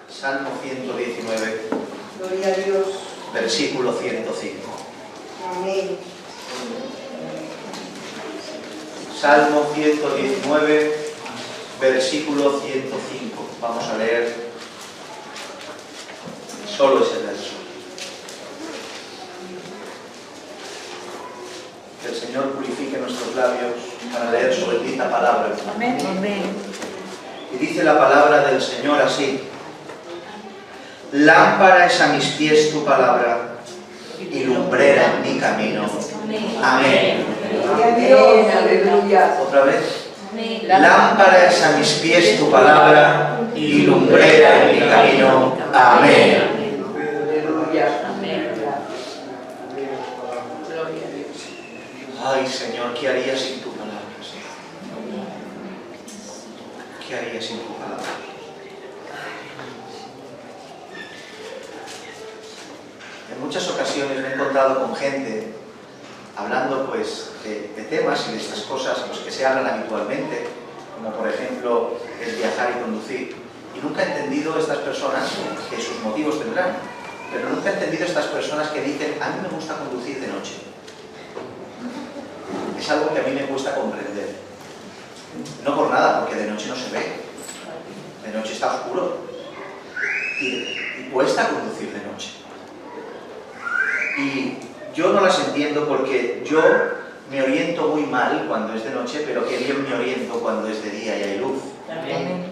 Salmo 119, Gloria a Dios. versículo 105. Amén. Salmo 119, versículo 105. Vamos a leer solo ese verso. Que el Señor purifique nuestros labios para leer su bendita palabra. Amén. Amén. Y dice la palabra del Señor así: lámpara es a mis pies tu palabra y lumbrera en mi camino. Amén. Gloria a Dios. Aleluya. Otra vez. Amén. Lámpara es a mis pies tu palabra y lumbrera en mi camino. Amén. Aleluya. Amén. Gloria a Dios. Ay, Señor, ¿qué haría sin tu palabra, Señor? ¿Qué haría sin tu palabra? En muchas ocasiones me he encontrado con gente hablando pues de temas y de estas cosas en los que se hablan habitualmente, como por ejemplo el viajar y conducir, y nunca he entendido estas personas, que sus motivos tendrán, pero nunca he entendido estas personas que dicen: a mí me gusta conducir de noche. Es algo que a mí me cuesta comprender. No por nada, porque de noche no se ve. De noche está oscuro. Y cuesta conducir de noche. Y yo no las entiendo porque yo me oriento muy mal cuando es de noche, pero que bien me oriento cuando es de día y hay luz. Amén.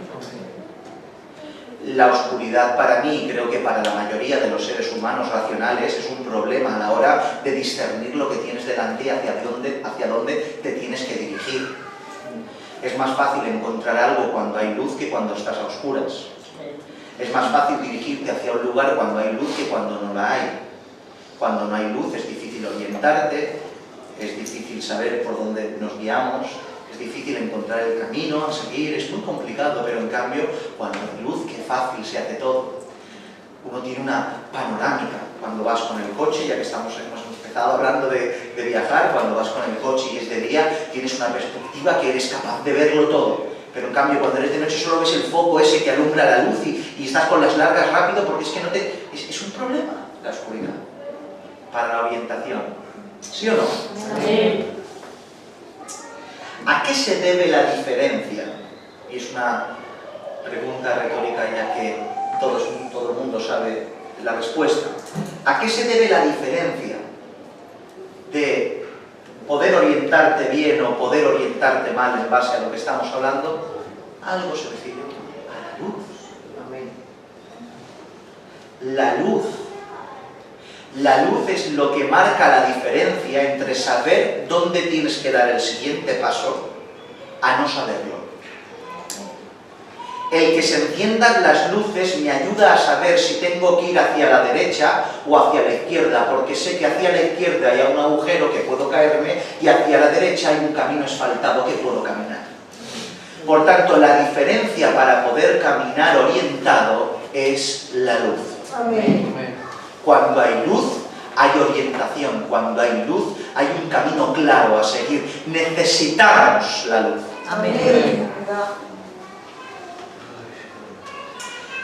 La oscuridad para mí, creo que para la mayoría de los seres humanos racionales, es un problema a la hora de discernir lo que tienes delante y hacia dónde te tienes que dirigir. Es más fácil encontrar algo cuando hay luz que cuando estás a oscuras. Es más fácil dirigirte hacia un lugar cuando hay luz que cuando no la hay. Cuando no hay luz es difícil orientarte, es difícil saber por dónde nos guiamos, es difícil encontrar el camino a seguir, es muy complicado, pero en cambio, cuando hay luz, qué fácil se hace todo. Uno tiene una panorámica cuando vas con el coche, ya que hemos empezado hablando de viajar, cuando vas con el coche y es de día, tienes una perspectiva que eres capaz de verlo todo. Pero en cambio, cuando eres de noche solo ves el foco ese que alumbra la luz y estás con las largas rápido, porque es que no te... Es un problema la oscuridad para la orientación. ¿Sí o no? Amén. ¿A qué se debe la diferencia? Y es una pregunta retórica, ya que todo el mundo sabe la respuesta. ¿A qué se debe la diferencia de poder orientarte bien o poder orientarte mal en base a lo que estamos hablando? Algo sencillo: a la luz. Amén. La luz. La luz es lo que marca la diferencia entre saber dónde tienes que dar el siguiente paso a no saberlo. El que se enciendan las luces me ayuda a saber si tengo que ir hacia la derecha o hacia la izquierda, porque sé que hacia la izquierda hay un agujero que puedo caerme y hacia la derecha hay un camino asfaltado que puedo caminar. Por tanto, la diferencia para poder caminar orientado es la luz. Amén. Cuando hay luz, hay orientación. Cuando hay luz, hay un camino claro a seguir. Necesitamos la luz. Amén.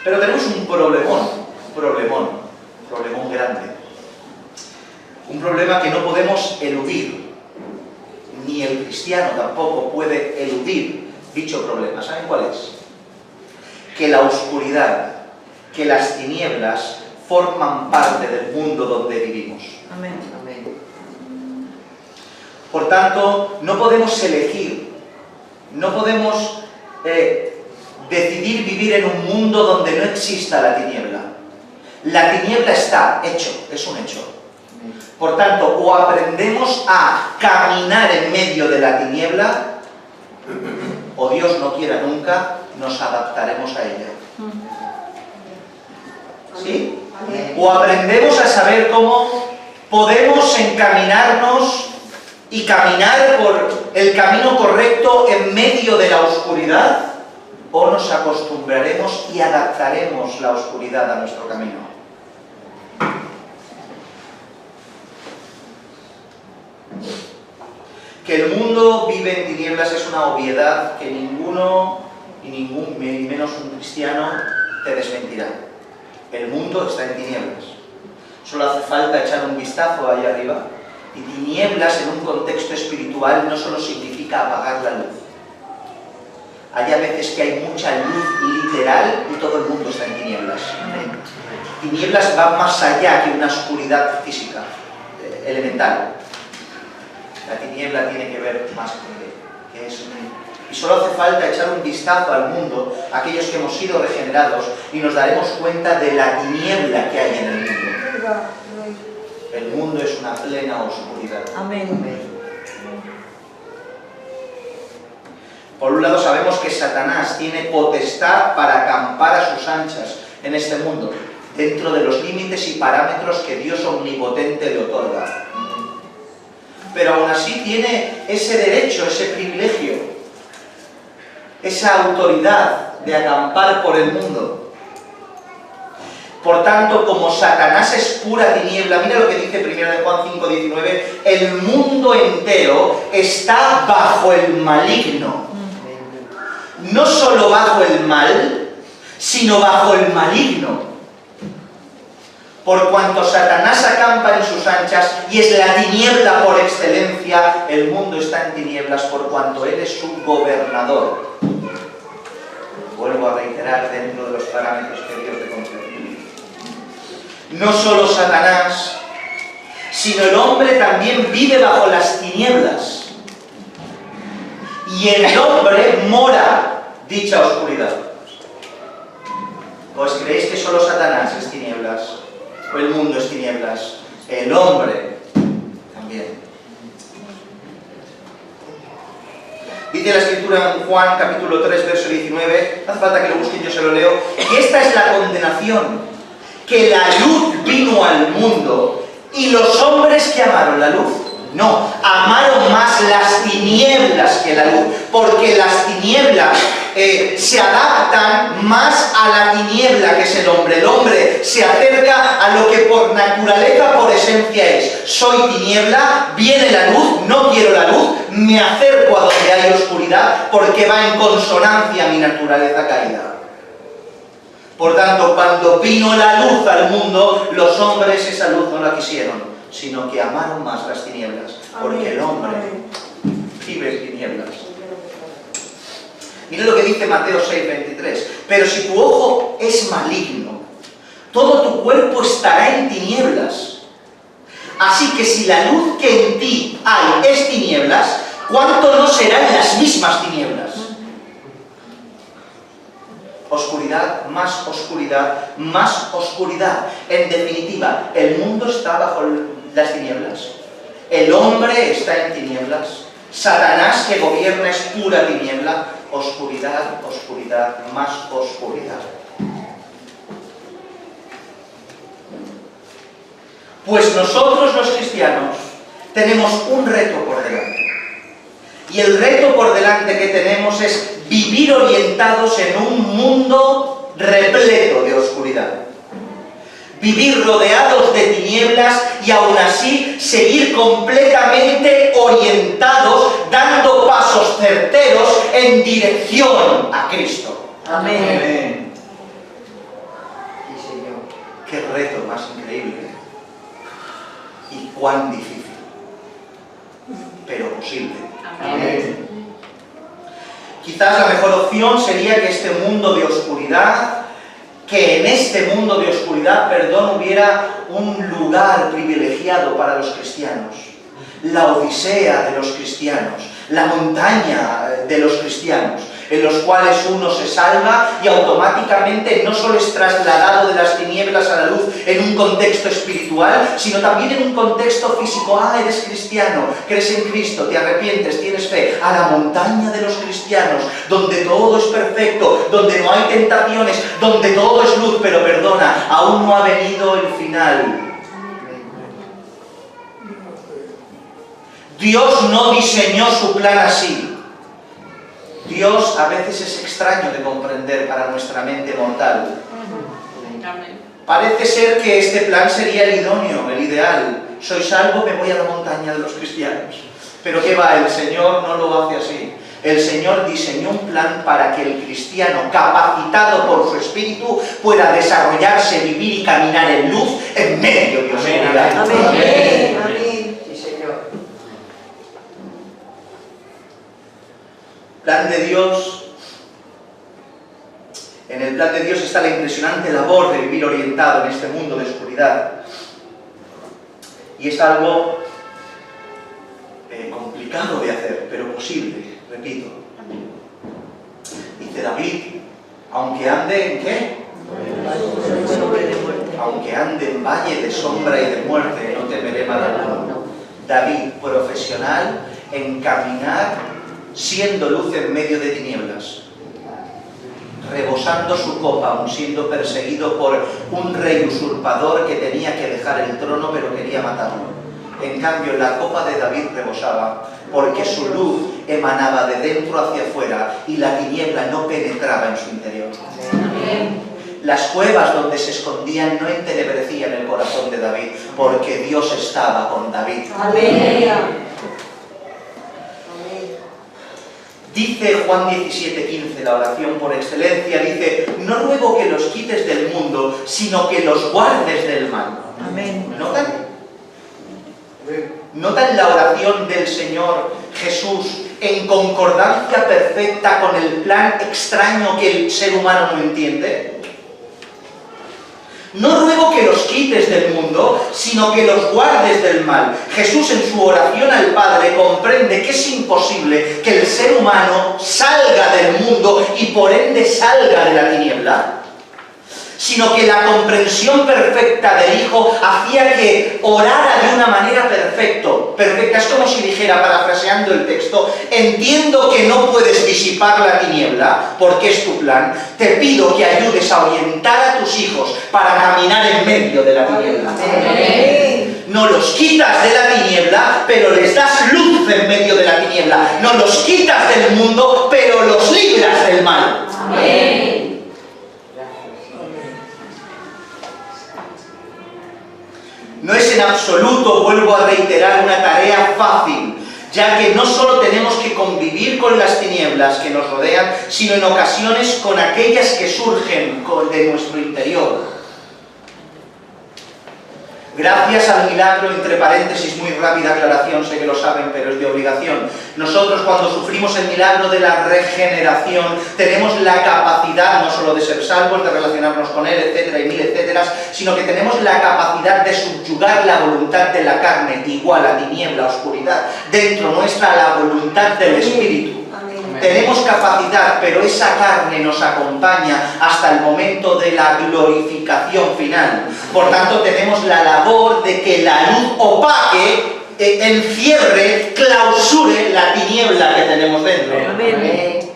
Pero tenemos un problemón grande. Un problema que no podemos eludir. Ni el cristiano tampoco puede eludir dicho problema. ¿Saben cuál es? Que la oscuridad, que las tinieblas forman parte del mundo donde vivimos. Amén. Por tanto, no podemos elegir, no podemos decidir vivir en un mundo donde no exista la tiniebla. La tiniebla está, hecho, es un hecho. Por tanto, o aprendemos a caminar en medio de la tiniebla, o Dios no quiera nunca, nos adaptaremos a ella. ¿Sí? O aprendemos a saber cómo podemos encaminarnos y caminar por el camino correcto en medio de la oscuridad, o nos acostumbraremos y adaptaremos la oscuridad a nuestro camino. Que el mundo vive en tinieblas es una obviedad que ninguno, y ni menos un cristiano, te desmentirá. El mundo está en tinieblas. Solo hace falta echar un vistazo ahí arriba. Y tinieblas en un contexto espiritual no solo significa apagar la luz. Hay a veces que hay mucha luz literal y todo el mundo está en tinieblas. Tinieblas va más allá que una oscuridad física, elemental. La tiniebla tiene que ver más que eso. Y solo hace falta echar un vistazo al mundo, aquellos que hemos sido regenerados, y nos daremos cuenta de la tiniebla que hay en el mundo. El mundo es una plena oscuridad. Amén. Por un lado sabemos que Satanás tiene potestad para acampar a sus anchas en este mundo, dentro de los límites y parámetros que Dios omnipotente le otorga. Pero aún así tiene ese derecho, ese privilegio, esa autoridad de acampar por el mundo. Por tanto, como Satanás es pura tiniebla, mira lo que dice 1 Juan 5:19, el mundo entero está bajo el maligno. No solo bajo el mal, sino bajo el maligno. Por cuanto Satanás acampa en sus anchas y es la tiniebla por excelencia, el mundo está en tinieblas por cuanto él es su gobernador. Vuelvo a reiterar dentro de los parámetros que Dios le concede. No solo Satanás, sino el hombre también vive bajo las tinieblas. Y el hombre mora dicha oscuridad. ¿Os creéis que solo Satanás es tinieblas? ¿O el mundo es tinieblas? El hombre también. Dice la Escritura en Juan capítulo 3, verso 19, no hace falta que lo busquen, yo se lo leo, y esta es la condenación, que la luz vino al mundo, y los hombres que amaron la luz, no, amaron más las tinieblas que la luz, porque las tinieblas se adaptan más a la tiniebla que es el hombre. El hombre se acerca a lo que por naturaleza, por esencia es. Soy tiniebla, viene la luz, no quiero la luz, me acerco a donde hay oscuridad, porque va en consonancia a mi naturaleza caída. Por tanto, cuando vino la luz al mundo, los hombres esa luz no la quisieron, sino que amaron más las tinieblas, porque el hombre vive en tinieblas. Mira lo que dice Mateo 6:23. Pero si tu ojo es maligno, todo tu cuerpo estará en tinieblas. Así que si la luz que en ti hay es tinieblas, ¿cuánto no serán las mismas tinieblas? Oscuridad, más oscuridad, más oscuridad. En definitiva, el mundo está bajo las tinieblas. El hombre está en tinieblas. Satanás que gobierna es pura tiniebla. Oscuridad, oscuridad, más oscuridad. Pues nosotros los cristianos tenemos un reto por delante. Y el reto por delante que tenemos es vivir orientados en un mundo repleto de oscuridad. Vivir rodeados de tinieblas y aún así seguir completamente orientados, dando pasos certeros en dirección a Cristo. Amén. Sí, Señor. Qué reto más increíble y cuán difícil, pero posible. Amén. Quizás la mejor opción sería que este mundo de oscuridad, que en este mundo de oscuridad, hubiera un lugar privilegiado para los cristianos. La odisea de los cristianos, la montaña de los cristianos, en los cuales uno se salva y automáticamente no solo es trasladado de las tinieblas a la luz en un contexto espiritual, sino también en un contexto físico. Ah, eres cristiano, crees en Cristo, te arrepientes, tienes fe. A la montaña de los cristianos, donde todo es perfecto, donde no hay tentaciones, donde todo es luz, pero perdona, aún no ha venido el final. Dios no diseñó su plan así. Dios a veces es extraño de comprender para nuestra mente mortal. Parece ser que este plan sería el idóneo, el ideal. Soy salvo, me voy a la montaña de los cristianos. Pero ¿qué va? El Señor no lo hace así. El Señor diseñó un plan para que el cristiano, capacitado por su Espíritu espíritu pueda desarrollarse, vivir y caminar en luz en medio de oscuridad. Amén. Amén. Sí, Señor. Plan de Dios. En el plan de Dios está la impresionante labor de vivir orientado en este mundo de oscuridad. Y es algo complicado de hacer, pero posible, repito. Dice David, aunque ande en ¿qué? Aunque ande en valle de sombra y de muerte, no temeré mal alguno. David, profesional en caminar siendo luz en medio de tinieblas, rebosando su copa, aun siendo perseguido por un rey usurpador que tenía que dejar el trono pero quería matarlo. En cambio, la copa de David rebosaba, porque su luz emanaba de dentro hacia afuera y la tiniebla no penetraba en su interior. Las cuevas donde se escondían no entenebrecían el corazón de David, porque Dios estaba con David. Dice Juan 17:15, la oración por excelencia, dice, no ruego que los quites del mundo, sino que los guardes del mal. Amén. ¿Notan la oración del Señor Jesús en concordancia perfecta con el plan extraño que el ser humano no entiende? No ruego que los quites del mundo, sino que los guardes del mal. Jesús en su oración al Padre comprende que es imposible que el ser humano salga del mundo y por ende salga de la tiniebla, sino que la comprensión perfecta del Hijo hacía que orara de una manera perfecta. Es como si dijera, parafraseando el texto, entiendo que no puedes disipar la tiniebla, porque es tu plan, te pido que ayudes a orientar a tus hijos para caminar en medio de la tiniebla. Amén. No los quitas de la tiniebla, pero les das luz en medio de la tiniebla. No los quitas del mundo, pero los libras del mal. Amén. No es en absoluto, vuelvo a reiterar, una tarea fácil, ya que no solo tenemos que convivir con las tinieblas que nos rodean, sino en ocasiones con aquellas que surgen de nuestro interior. Gracias al milagro, entre paréntesis, muy rápida aclaración, sé que lo saben, pero es de obligación. Nosotros cuando sufrimos el milagro de la regeneración, tenemos la capacidad no solo de ser salvos, de relacionarnos con Él, etcétera, y mil etcéteras, sino que tenemos la capacidad de subyugar la voluntad de la carne, igual a tiniebla, oscuridad, dentro nuestra la voluntad del Espíritu. Tenemos capacidad, pero esa carne nos acompaña hasta el momento de la glorificación final. Por tanto, tenemos la labor de que la luz opaque, encierre, clausure la tiniebla que tenemos dentro. Amén.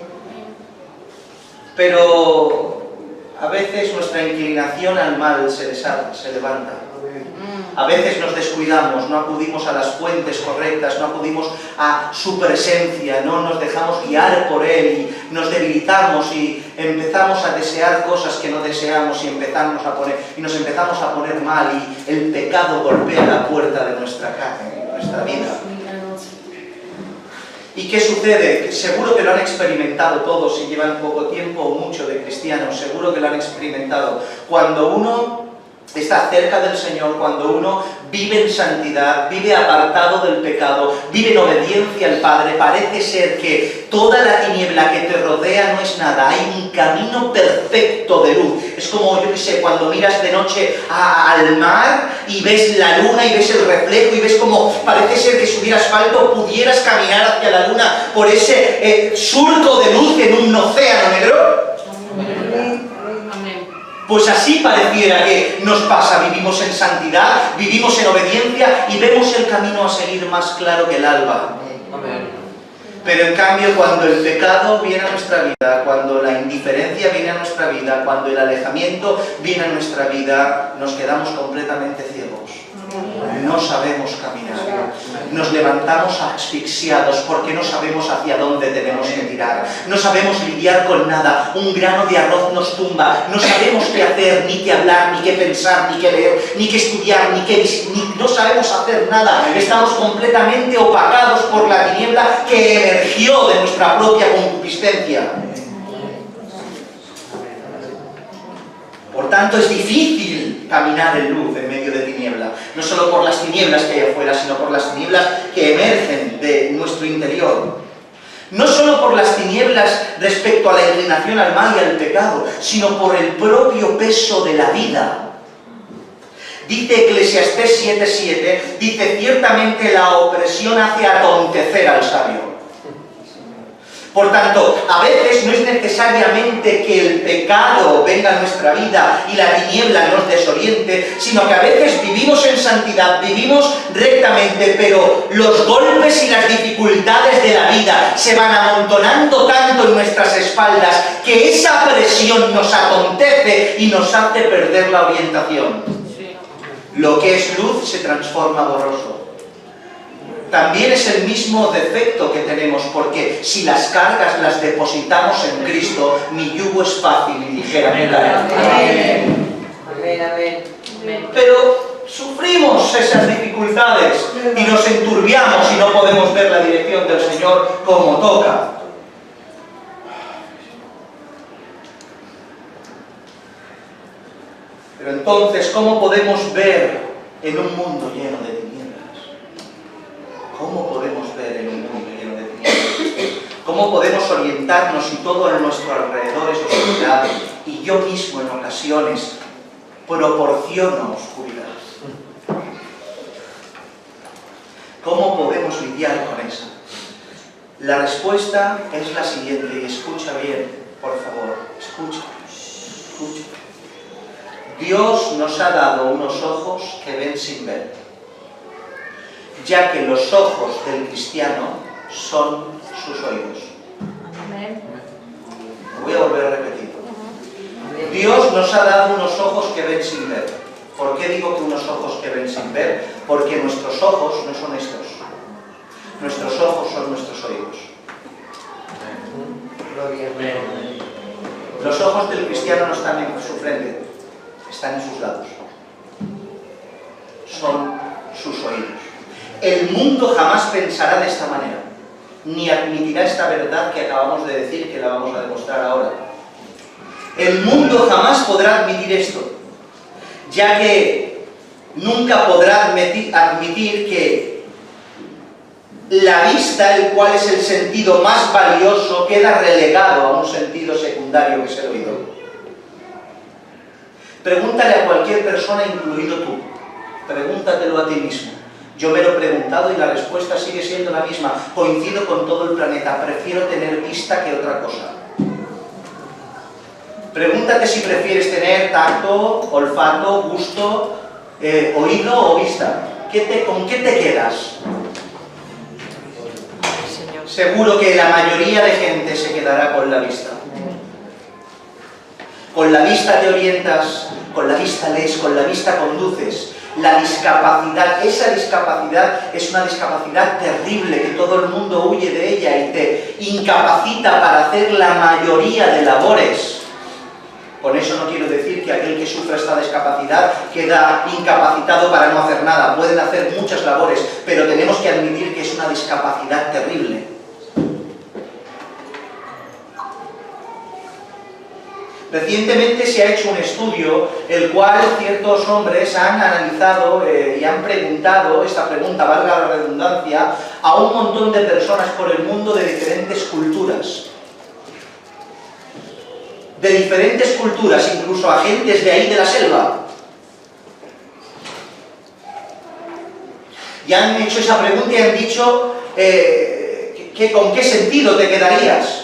Pero a veces nuestra inclinación al mal se desata, se levanta. A veces nos descuidamos, no acudimos a las fuentes correctas, no acudimos a su presencia, no nos dejamos guiar por Él y nos debilitamos y empezamos a desear cosas que no deseamos y nos empezamos a poner mal y el pecado golpea la puerta de nuestra carne, de nuestra vida. ¿Y qué sucede? Seguro que lo han experimentado todos si llevan poco tiempo o mucho de cristianos, seguro que lo han experimentado. Cuando uno está cerca del Señor, cuando uno vive en santidad, vive apartado del pecado, vive en obediencia al Padre, parece ser que toda la tiniebla que te rodea no es nada, hay un camino perfecto de luz. Es como, yo qué sé, cuando miras de noche al mar y ves la luna y ves el reflejo y ves como parece ser que si hubiera asfalto pudieras caminar hacia la luna por ese surco de luz en un océano negro. Pues así pareciera que nos pasa, vivimos en santidad, vivimos en obediencia y vemos el camino a seguir más claro que el alba. Pero en cambio cuando el pecado viene a nuestra vida, cuando la indiferencia viene a nuestra vida, cuando el alejamiento viene a nuestra vida, nos quedamos completamente ciegos. No sabemos caminar, nos levantamos asfixiados porque no sabemos hacia dónde tenemos que tirar, no sabemos lidiar con nada, un grano de arroz nos tumba, no sabemos qué hacer, ni qué hablar, ni qué pensar, ni qué leer, ni qué estudiar, no sabemos hacer nada, estamos completamente opacados por la tiniebla que emergió de nuestra propia concupiscencia. Por tanto, es difícil caminar en luz en medio de tiniebla, no solo por las tinieblas que hay afuera, sino por las tinieblas que emergen de nuestro interior. No solo por las tinieblas respecto a la inclinación al mal y al pecado, sino por el propio peso de la vida. Dice Eclesiastés 7:7, dice: ciertamente la opresión hace atontecer al sabio. Por tanto, a veces no es necesariamente que el pecado venga a nuestra vida y la tiniebla nos desoriente, sino que a veces vivimos en santidad, vivimos rectamente, pero los golpes y las dificultades de la vida se van amontonando tanto en nuestras espaldas que esa presión nos atontece y nos hace perder la orientación. Lo que es luz se transforma borroso. También es el mismo defecto que tenemos, porque si las cargas las depositamos en Cristo, mi yugo es fácil y ligera mi carga. Amén. Amén, amén. Pero sufrimos esas dificultades y nos enturbiamos y no podemos ver la dirección del Señor como toca. Pero entonces, ¿cómo podemos ver en un mundo lleno de tinieblas? ¿Cómo podemos ver en un mundo lleno de tinieblas? ¿Cómo podemos orientarnos si todo a nuestro alrededor es oscuridad y yo mismo en ocasiones proporciono oscuridad? ¿Cómo podemos lidiar con eso? La respuesta es la siguiente, y escucha bien, por favor, escucha. Dios nos ha dado unos ojos que ven sin ver, ya que los ojos del cristiano son sus oídos. Amén. Voy a volver a repetir. Dios nos ha dado unos ojos que ven sin ver. ¿Por qué digo que unos ojos que ven sin ver? Porque nuestros ojos no son estos. Nuestros ojos son nuestros oídos. Los ojos del cristiano no están en su frente, están en sus lados. Son sus oídos. El mundo jamás pensará de esta manera, ni admitirá esta verdad que acabamos de decir, que la vamos a demostrar ahora. El mundo jamás podrá admitir esto, ya que nunca podrá admitir que la vista, el cual es el sentido más valioso, queda relegado a un sentido secundario que es el oído. Pregúntale a cualquier persona, incluido tú. Pregúntatelo a ti mismo. Yo me lo he preguntado y la respuesta sigue siendo la misma. Coincido con todo el planeta. Prefiero tener vista que otra cosa. Pregúntate si prefieres tener tacto, olfato, gusto, oído o vista. ¿Con qué te quedas? Seguro que la mayoría de gente se quedará con la vista. Con la vista te orientas, con la vista lees, con la vista conduces. La discapacidad, esa discapacidad es una discapacidad terrible, que todo el mundo huye de ella y te incapacita para hacer la mayoría de labores. Con eso no quiero decir que aquel que sufra esta discapacidad queda incapacitado para no hacer nada. Pueden hacer muchas labores, pero tenemos que admitir que es una discapacidad terrible. Recientemente se ha hecho un estudio, el cual ciertos hombres han analizado y han preguntado, esta pregunta, valga la redundancia, a un montón de personas por el mundo de diferentes culturas. De diferentes culturas, incluso a gentes de ahí de la selva. Y han hecho esa pregunta y han dicho ¿con qué sentido te quedarías?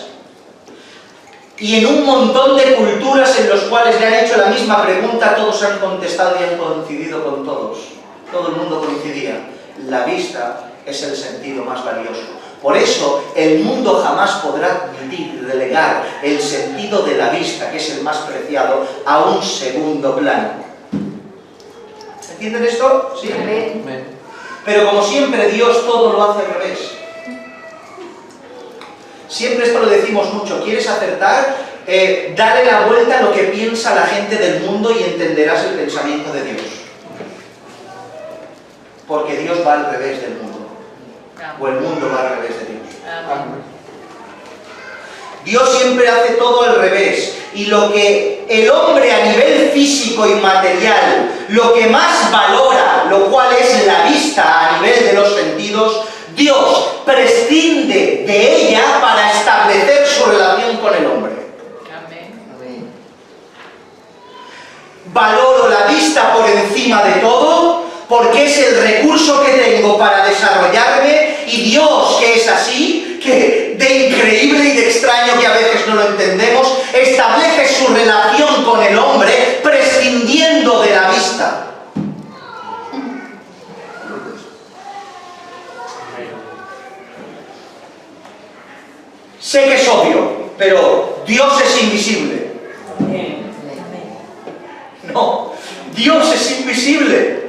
Y en un montón de culturas en los cuales le han hecho la misma pregunta, todos han contestado y han coincidido con todos. Todo el mundo coincidía. La vista es el sentido más valioso. Por eso, el mundo jamás podrá admitir, relegar el sentido de la vista, que es el más preciado, a un segundo plano. ¿Entienden esto? ¿Sí? Amén. Pero como siempre, Dios todo lo hace al revés. Siempre esto lo decimos mucho. ¿Quieres acertar? Dale la vuelta a lo que piensa la gente del mundo y entenderás el pensamiento de Dios. Porque Dios va al revés del mundo. O el mundo va al revés de Dios. Dios siempre hace todo al revés. Y lo que el hombre a nivel físico y material, lo que más valora, lo cual es la vista a nivel de los sentidos, Dios prescinde de ella para establecer su relación con el hombre. Amén. Valoro la vista por encima de todo, porque es el recurso que tengo para desarrollarme, y Dios, que es así, que de increíble y de extraño que a veces no lo entendemos, establece su relación con el hombre prescindiendo de la vista. Sé que es obvio, pero Dios es invisible. No, Dios es invisible.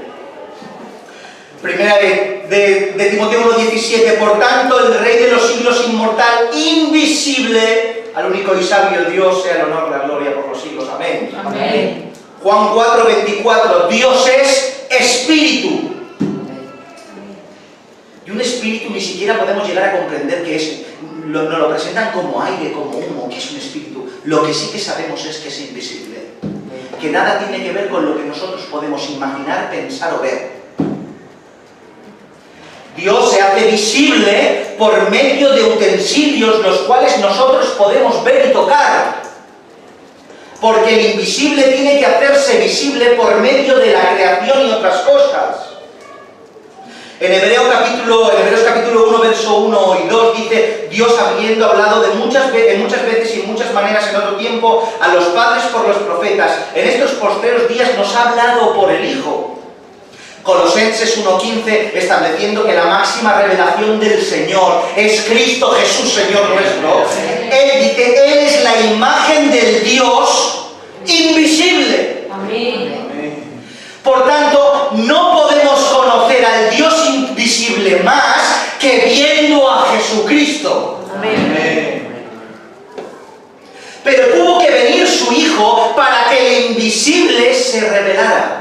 Primera de Timoteo 1:17, por tanto, el Rey de los siglos inmortal, invisible, al único y sabio Dios, sea el honor, la gloria por los siglos. Amén. Amén. Juan 4:24, Dios es espíritu. Y un espíritu ni siquiera podemos llegar a comprender qué es. Nos lo presentan como aire, como humo, que es un espíritu. Lo que sí que sabemos es que es invisible. Que nada tiene que ver con lo que nosotros podemos imaginar, pensar o ver. Dios se hace visible por medio de utensilios los cuales nosotros podemos ver y tocar. Porque el invisible tiene que hacerse visible por medio de la creación y otras cosas. En Hebreos capítulo 1, verso 1 y 2 dice, Dios habiendo hablado en muchas veces y en muchas maneras en otro tiempo a los padres por los profetas, en estos postreros días nos ha hablado por el Hijo. Colosenses 1:15, estableciendo que la máxima revelación del Señor es Cristo Jesús, Señor nuestro. Él dice, Él es la imagen del Dios invisible. Amén. Por tanto, no podemos conocer al Dios invisible más que viendo a Jesucristo. Amén. Pero tuvo que venir su Hijo para que el invisible se revelara.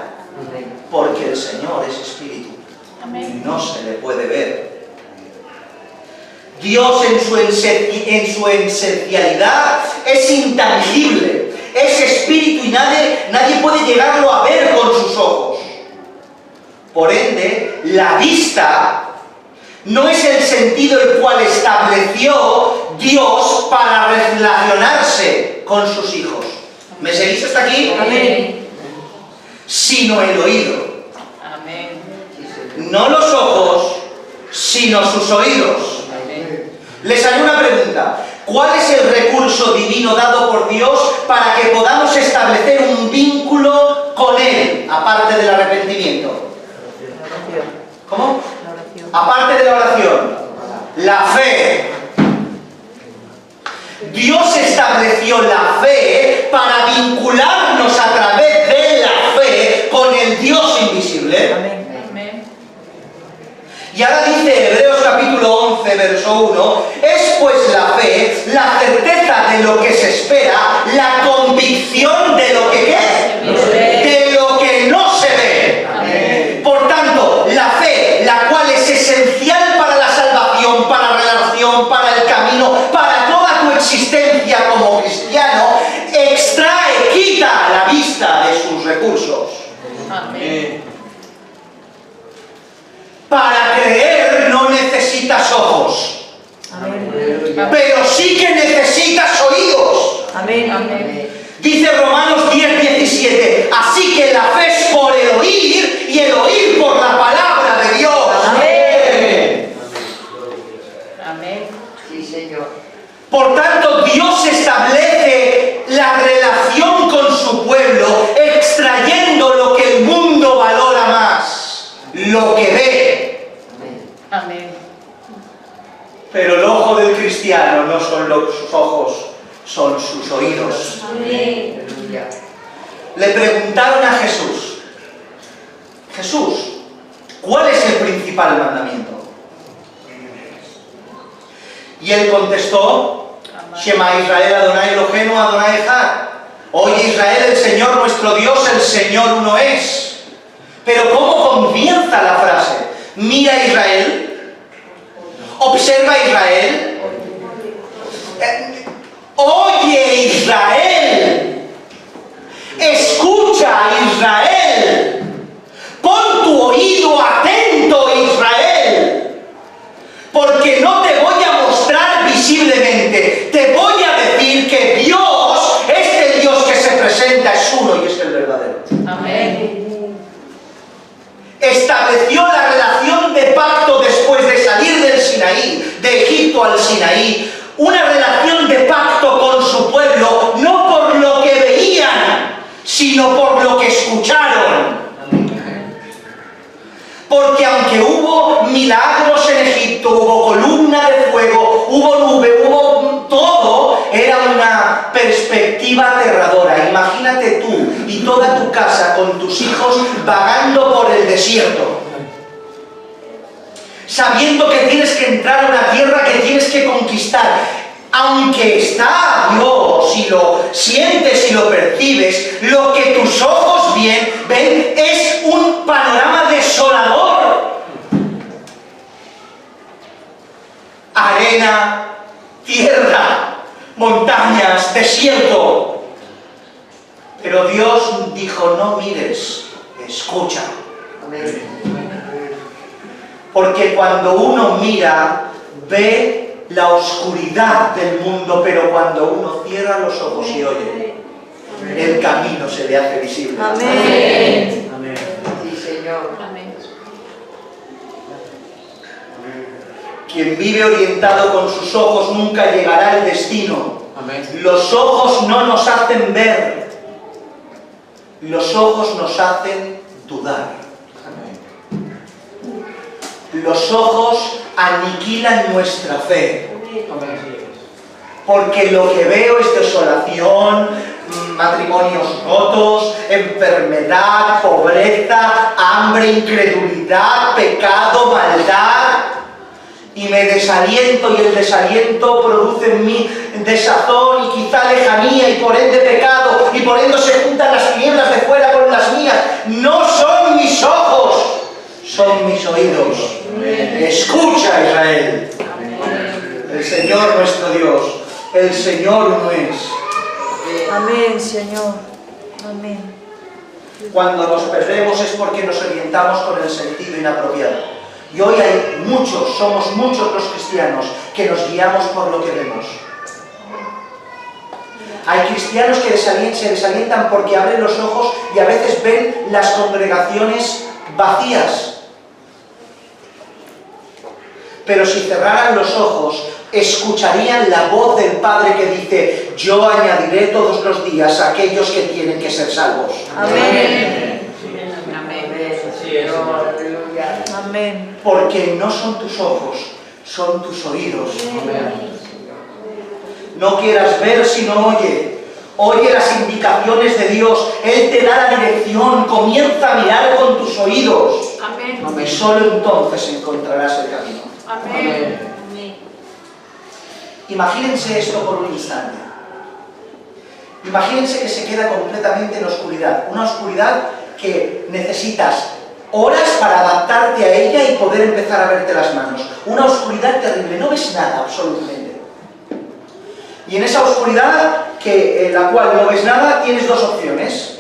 Porque el Señor es espíritu. Amén. No se le puede ver. Dios en su esencialidad es intangible. Es espíritu y nadie puede llegarlo a ver con sus ojos. Por ende, la vista no es el sentido el cual estableció Dios para relacionarse con sus hijos. ¿Me seguís hasta aquí? Amén. Sino el oído. Amén. No los ojos, sino sus oídos. Amén. Les haré una pregunta. ¿Cuál es el recurso divino dado por Dios para que podamos establecer un vínculo con Él, aparte del arrepentimiento? ¿Cómo? Aparte de la oración. La fe. Dios estableció la fe para vincularnos a través de la fe con el Dios invisible. Amén. Y ahora dice Hebreos capítulo 11, verso 1, es pues la fe, la certeza de lo que se espera, la convicción de lo que de lo que no se ve. Amén. Por tanto, la fe, la cual es esencial para la salvación, para la relación, para el camino, para toda tu existencia como cristiano, quita la vista de sus recursos. Amén. Para creer no necesitas ojos, pero sí que necesitas oídos. Amén. Dice Romanos 10:17, así que la fe es por el oír y el oír por la palabra de Dios. Amén. Amén. Sí, Señor. Por tanto, Dios establece la relación con su pueblo, extrayendo lo que el mundo valora más, lo que ve. Amén. Pero el ojo del cristiano no son sus ojos, son sus oídos. Amén. Aleluya. Le preguntaron a Jesús, Jesús, ¿cuál es el principal mandamiento? Y él contestó, Shema Israel, Adonai Eloheinu, Adonai Echad. Oye Israel, el Señor nuestro Dios, el Señor uno es. Pero ¿cómo comienza la frase? Mira Israel, observa Israel, oye Israel, escucha Israel. Pon tu oído atento, Israel, porque no te voy a mostrar visiblemente, te voy a decir que Dios, este Dios que se presenta, es uno y es el verdadero. Amén. Estableció la relación de pacto después de salir del Sinaí, de Egipto al Sinaí, una relación de pacto con su pueblo, no por lo que veían, sino por lo que escucharon. Porque aunque hubo milagros en Egipto, hubo columna de fuego, hubo nube, hubo todo, era una perspectiva aterradora. Imagínate tú y toda tu casa con tus hijos vagando por el desierto, sabiendo que tienes que entrar a una tierra que tienes que conquistar. Aunque está Dios y lo sientes y lo percibes, lo que tus ojos ven es un panorama desolador. Arena, tierra, montañas, desierto. Pero Dios dijo, no mires, escucha. Porque cuando uno mira, ve la oscuridad del mundo, pero cuando uno cierra los ojos y oye, el camino se le hace visible. Amén. Amén. Sí, Señor. Amén. Quien vive orientado con sus ojos nunca llegará al destino. Amén. Los ojos no nos hacen ver, los ojos nos hacen dudar. Los ojos aniquilan nuestra fe. Porque lo que veo es desolación, matrimonios rotos, enfermedad, pobreza, hambre, incredulidad, pecado, maldad. Y me desaliento, y el desaliento produce en mí desazón y quizá lejanía y por ende pecado, y por ende se juntan las tinieblas de fuera con las mías. No son mis ojos, son mis oídos. Escucha, Israel. El Señor nuestro Dios, el Señor uno es. Amén, Señor. Amén. Cuando nos perdemos es porque nos orientamos con el sentido inapropiado. Y hoy hay muchos, somos muchos los cristianos que nos guiamos por lo que vemos. Hay cristianos que se desalientan porque abren los ojos y a veces ven las congregaciones vacías. Pero si cerraran los ojos, escucharían la voz del Padre que dice, yo añadiré todos los días a aquellos que tienen que ser salvos. Amén. Así es, Señor. Aleluya. Amén. Porque no son tus ojos, son tus oídos. No quieras ver sino oye. Oye las indicaciones de Dios. Él te da la dirección. Comienza a mirar con tus oídos. Amén. Y solo entonces encontrarás el camino. Amén. Imagínense esto por un instante. Imagínense que se queda completamente en oscuridad. Una oscuridad que necesitas horas para adaptarte a ella y poder empezar a verte las manos. Una oscuridad terrible. No ves nada, absolutamente. Y en esa oscuridad, en la cual no ves nada, tienes dos opciones.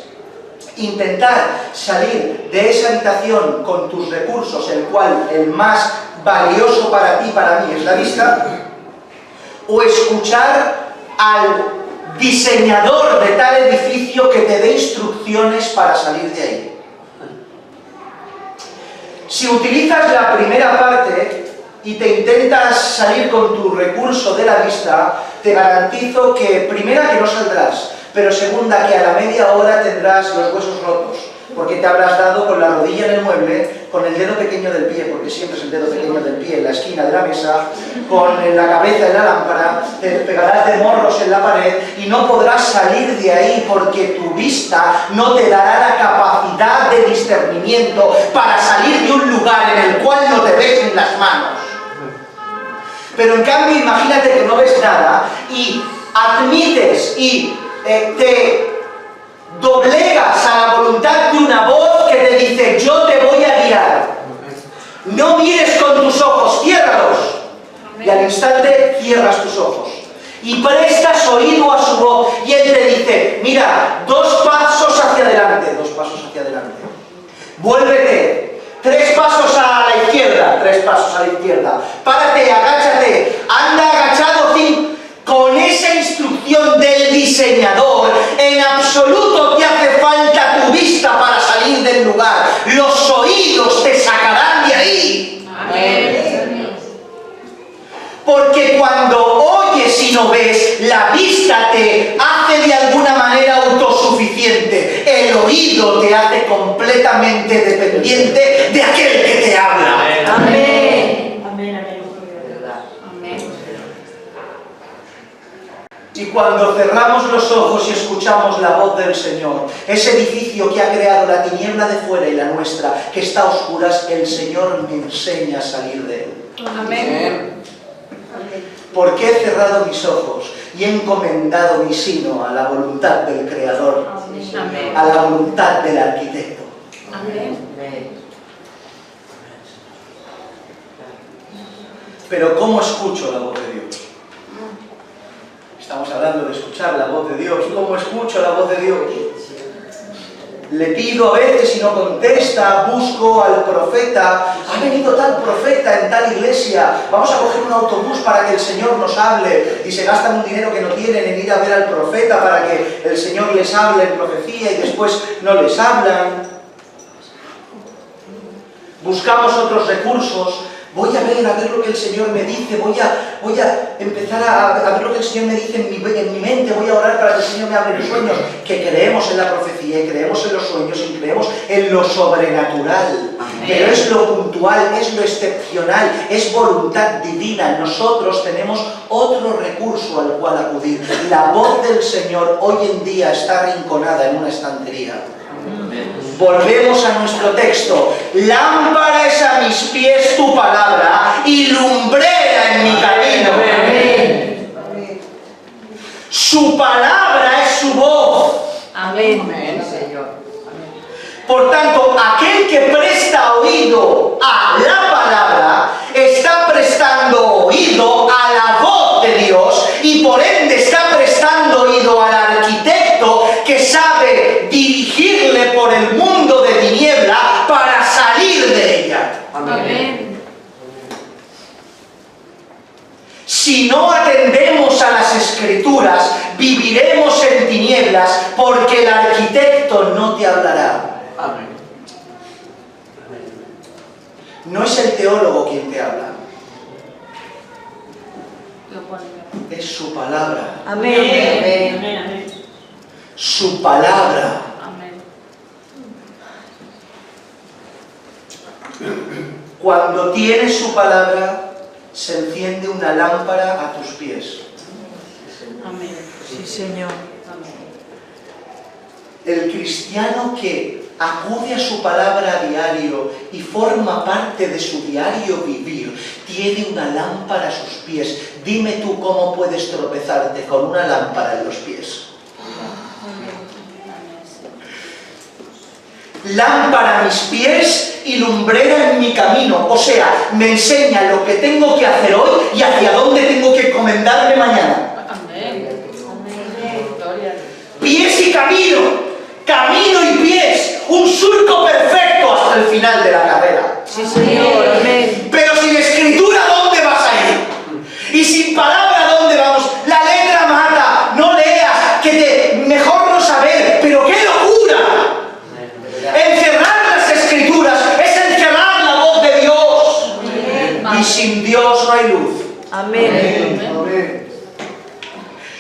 Intentar salir de esa habitación con tus recursos, el cual el más valioso para ti, para mí, es la vista, o escuchar al diseñador de tal edificio que te dé instrucciones para salir de ahí. Si utilizas la primera parte y te intentas salir con tu recurso de la vista, te garantizo que, primera, que no saldrás, pero segunda, que a la media hora tendrás los huesos rotos, porque te habrás dado con la rodilla en el mueble, con el dedo pequeño del pie, porque siempre es el dedo pequeño del pie en la esquina de la mesa, con la cabeza en la lámpara, te pegarás de morros en la pared y no podrás salir de ahí porque tu vista no te dará la capacidad de discernimiento para salir de un lugar en el cual no te ves en las manos. Pero en cambio, imagínate que no ves nada y admites y te doblegas a la voluntad de una voz que te dice, yo te voy a guiar. No mires con tus ojos, ciérralos. Y al instante cierras tus ojos. Y prestas oído a su voz. Y él te dice, mira, 2 pasos hacia adelante, 2 pasos Vuélvete. 3 pasos a la izquierda, 3 pasos a la izquierda. Párate, agáchate, anda agachado, con esa instrucción del diseñador. En absoluto te hace falta tu vista para salir del lugar. Los oídos te sacarán de ahí. Amén. Porque cuando oyes y no ves, la vista te hace de alguna manera autosuficiente. El oído te hace completamente dependiente de aquel que te habla. Amén. Amén. Y cuando cerramos los ojos y escuchamos la voz del Señor, ese edificio que ha creado la tiniebla de fuera y la nuestra, que está a oscuras, el Señor me enseña a salir de él. Amén. Porque he cerrado mis ojos y he encomendado mi sino a la voluntad del Creador, Amén. a la voluntad del arquitecto. Amén. Pero ¿cómo escucho la voz de Dios? Estamos hablando de escuchar la voz de Dios. ¿Cómo escucho la voz de Dios? Le pido a veces y no contesta, busco al profeta. Ha venido tal profeta en tal iglesia, vamos a coger un autobús para que el Señor nos hable. Y se gastan un dinero que no tienen en ir a ver al profeta para que el Señor les hable en profecía y después no les hablan. Buscamos otros recursos. Voy a ver lo que el Señor me dice, voy a empezar a ver lo que el Señor me dice en mi mente, voy a orar para que el Señor me hable en sueños, que creemos en la profecía, y creemos en los sueños, y creemos en lo sobrenatural. Amén. Pero es lo puntual, es lo excepcional, es voluntad divina. Nosotros tenemos otro recurso al cual acudir. La voz del Señor hoy en día está arrinconada en una estantería. Volvemos a nuestro texto. Lámpara es a mis pies tu palabra y lumbrera en mi camino. Amén. Su palabra es su voz. Amén. Amén. Por tanto, aquel que presta oído a la palabra está prestando oído a la voz de Dios y por ende está prestando oído al arquitecto que sabe dirigirle por el mundo de tiniebla para salir de ella. Amén. Si no atendemos a las Escrituras, viviremos en tinieblas porque el arquitecto no te hablará. Amén. No es el teólogo quien te habla, es su palabra. Amén. Su palabra. Amén. Cuando tienes su palabra, se enciende una lámpara a tus pies. Amén. Sí, Señor. El cristiano que acude a su palabra a diario y forma parte de su diario vivir, tiene una lámpara a sus pies. Dime tú cómo puedes tropezarte con una lámpara en los pies. Lámpara a mis pies y lumbrera en mi camino. O sea, me enseña lo que tengo que hacer hoy y hacia dónde tengo que encomendarme mañana. Amén. Gloria a Dios. Pies y camino. Camino y pies. Un surco perfecto hasta el final de la carrera. Sí, Señor. Amén. Pero sin escritura, ¿dónde vas a ir? Y sin palabra, ¿dónde vamos? La letra mata. No leas, mejor no saber. Pero ¡qué locura! Encerrar las Escrituras es encerrar la voz de Dios. Y sin Dios no hay luz. Amén.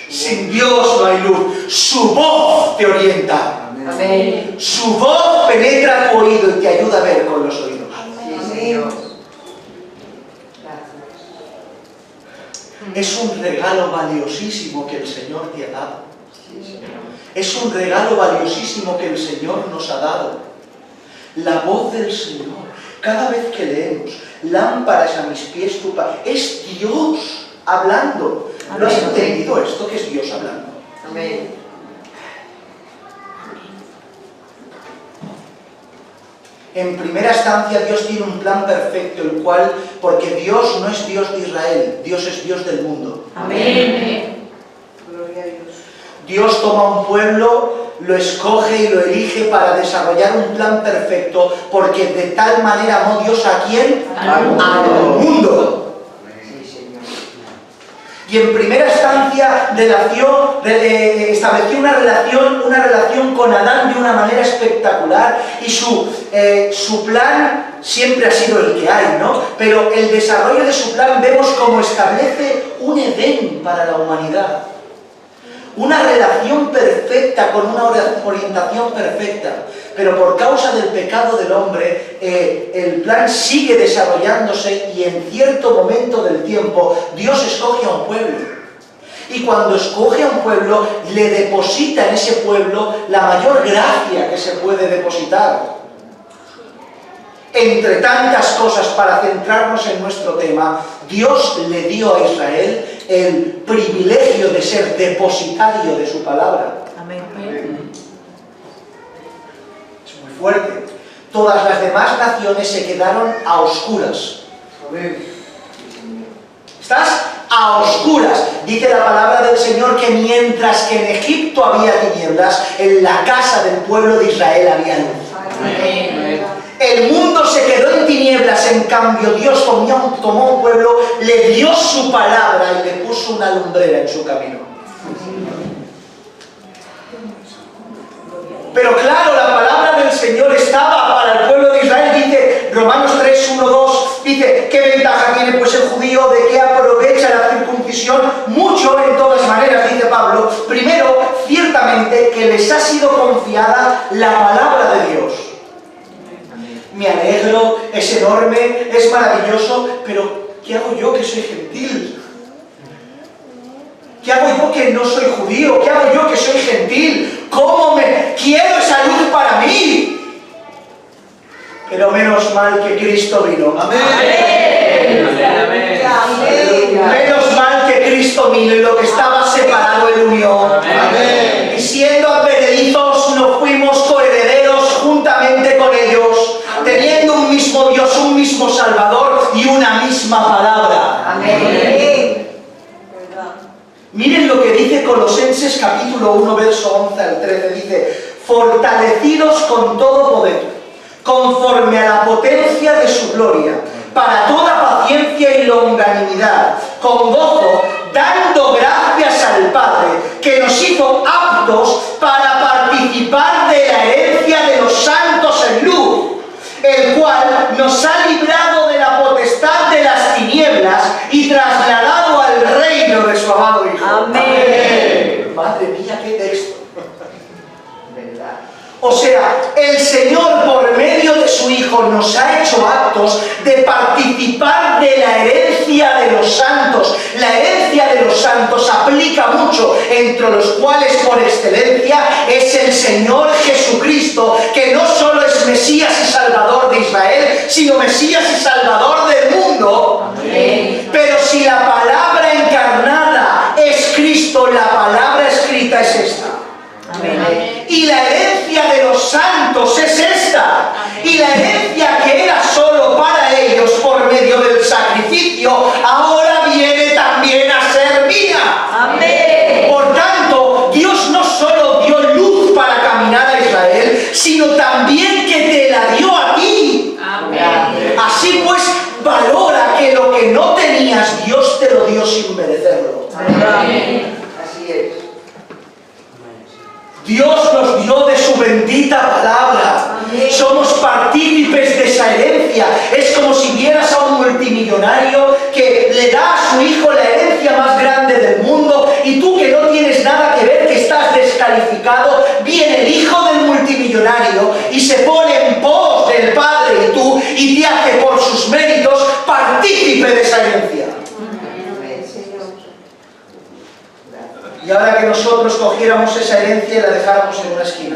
Sin Dios no hay luz. Su voz te orienta. Amén. Su voz penetra tu oído y te ayuda a ver con los oídos. Es un regalo valiosísimo que el Señor te ha dado. Es un regalo valiosísimo que el Señor nos ha dado. La voz del Señor. Cada vez que leemos, lámparas a mis pies tu palabra, es Dios hablando. ¿Lo has entendido esto que es Dios hablando? Amén. En primera instancia, Dios tiene un plan perfecto, el cual, porque Dios no es Dios de Israel, Dios es Dios del mundo. Amén. Dios toma un pueblo, lo escoge y lo elige para desarrollar un plan perfecto, porque de tal manera amó Dios ¿a quién? Al mundo. Al mundo. Y en primera instancia estableció una relación con Adán de una manera espectacular, y su plan siempre ha sido el que hay, ¿no? Pero el desarrollo de su plan vemos cómo establece un Edén para la humanidad. Una relación perfecta, con una orientación perfecta. Pero por causa del pecado del hombre, el plan sigue desarrollándose, y en cierto momento del tiempo Dios escoge a un pueblo. Y cuando escoge a un pueblo, le deposita en ese pueblo la mayor gracia que se puede depositar. Entre tantas cosas, para centrarnos en nuestro tema, Dios le dio a Israel el privilegio de ser depositario de su palabra. Amén. Es muy fuerte. Todas las demás naciones se quedaron a oscuras. ¿Estás? A oscuras. Dice la palabra del Señor que mientras que en Egipto había tinieblas, en la casa del pueblo de Israel había luz. Amén. El mundo se quedó en tinieblas, en cambio Dios tomó un pueblo, le dio su palabra y le puso una lumbrera en su camino. Pero claro, la palabra del Señor estaba para el pueblo de Israel. Dice Romanos 3, 1, 2, dice: ¿qué ventaja tiene pues el judío? ¿De qué aprovecha la circuncisión? Mucho, en todas maneras, dice Pablo. Primero, ciertamente que les ha sido confiada la palabra de Dios. Me alegro, es enorme, es maravilloso, pero ¿qué hago yo que soy gentil? ¿Qué hago yo que no soy judío? ¿Qué hago yo que soy gentil? ¿Cómo me quiero esa luz para mí? Pero menos mal que Cristo vino. Amén. Menos mal que Cristo vino, y lo que estaba separado Él unió. Amén. Y siendo advenedizos, nos fuimos coherederos juntamente con ellos, teniendo un mismo Dios, un mismo Salvador y una misma palabra. Amén. Miren lo que dice Colosenses capítulo 1, verso 11 al 13. Dice: fortalecidos con todo poder, conforme a la potencia de su gloria, para toda paciencia y longanimidad, con gozo, dando gracias al Padre, que nos hizo aptos para participar de la herencia de los santos en luz, el cual nos ha librado de la potestad de las tinieblas y trasladado al reino de su amado Hijo. Amén. Madre mía, qué texto. ¿Verdad? O sea, el Señor, por medio de su Hijo, nos ha hecho aptos de participar de la herencia de los santos. La herencia de los santos aplica mucho, entre los cuales por excelencia es el Señor Jesucristo, que no solo es Mesías y Salvador de Israel, sino Mesías y Salvador del mundo. Amén. Pero si la palabra encarnada es Cristo, la palabra escrita es esta. Amén. Y la herencia de los santos es esta. Y la herencia que era solo para ellos por medio del sacrificio, ahora viene también a ser mía. Amén. Por tanto, Dios no solo dio luz para caminar a Israel, sino también que te la dio a ti. Amén. Así pues, valora que lo que no tenías, Dios te lo dio sin merecerlo. Amén. Así es. Dios nos dio de su bendita palabra. Amén. Somos partícipes de esa herencia. Es como si vieras a un multimillonario que le da a su hijo la herencia más grande del mundo, y tú, que no tienes nada que ver, que estás descalificado, viene el hijo del multimillonario y se pone en pos del padre y tú, y te hace por sus méritos partícipe de esa herencia. Y ahora que nosotros cogiéramos esa herencia y la dejáramos en una esquina,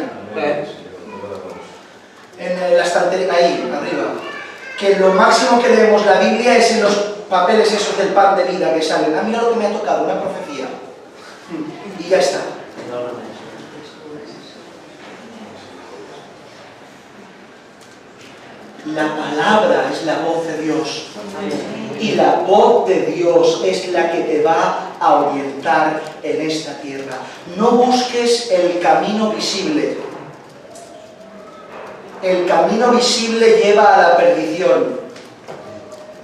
en la estantería, ahí, arriba, que lo máximo que leemos la Biblia es en los papeles esos del pan de vida que salen. Ah, mira lo que me ha tocado, una profecía. Y ya está. La palabra es la voz de Dios. Y la voz de Dios es la que te va a a orientar en esta tierra. No busques el camino visible. El camino visible lleva a la perdición.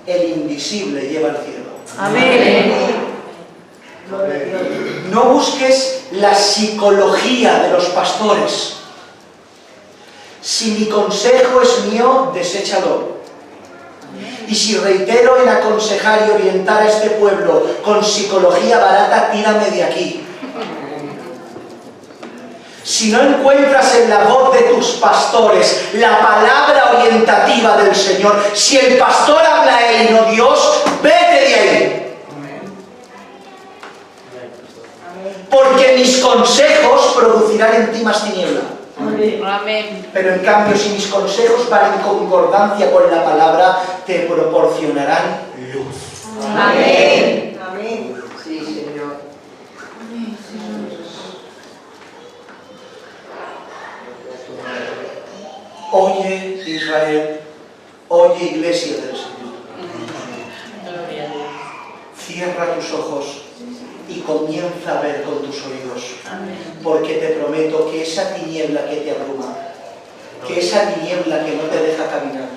El invisible lleva al cielo. Amén. No busques la psicología de los pastores. Si mi consejo es mío, deséchalo. Y si reitero en aconsejar y orientar a este pueblo con psicología barata, tírame de aquí. Si no encuentras en la voz de tus pastores la palabra orientativa del Señor, si el pastor habla él y no Dios, vete de ahí. Porque mis consejos producirán en ti más tiniebla. Amén. Pero en cambio, si mis consejos van en concordancia con la palabra, te proporcionarán luz. Amén. Amén. Sí, Señor. Oye, Israel, oye, iglesia del Señor. Gloria a Dios. Cierra tus ojos y comienza a ver con tus oídos. Amén. Porque te prometo que esa tiniebla que te abruma, que esa tiniebla que no te deja caminar,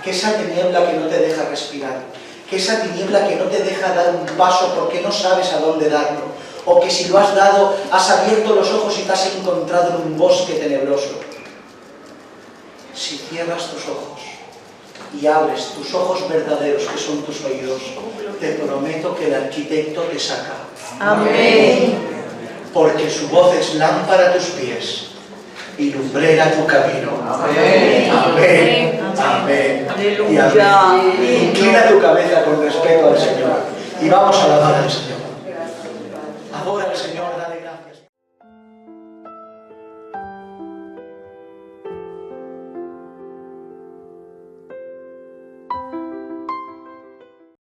que esa tiniebla que no te deja respirar, que esa tiniebla que no te deja dar un paso porque no sabes a dónde darlo, o que si lo has dado, has abierto los ojos y te has encontrado en un bosque tenebroso. Si cierras tus ojos y abres tus ojos verdaderos, que son tus oídos, te prometo que el arquitecto te saca. Amén. Porque su voz es lámpara a tus pies y lumbrera tu camino. Amén. Amén. Amén. Y Aleluya. amén. Inclina tu cabeza con respeto al Señor y vamos a alabar al Señor. Adora al Señor, dale gracias.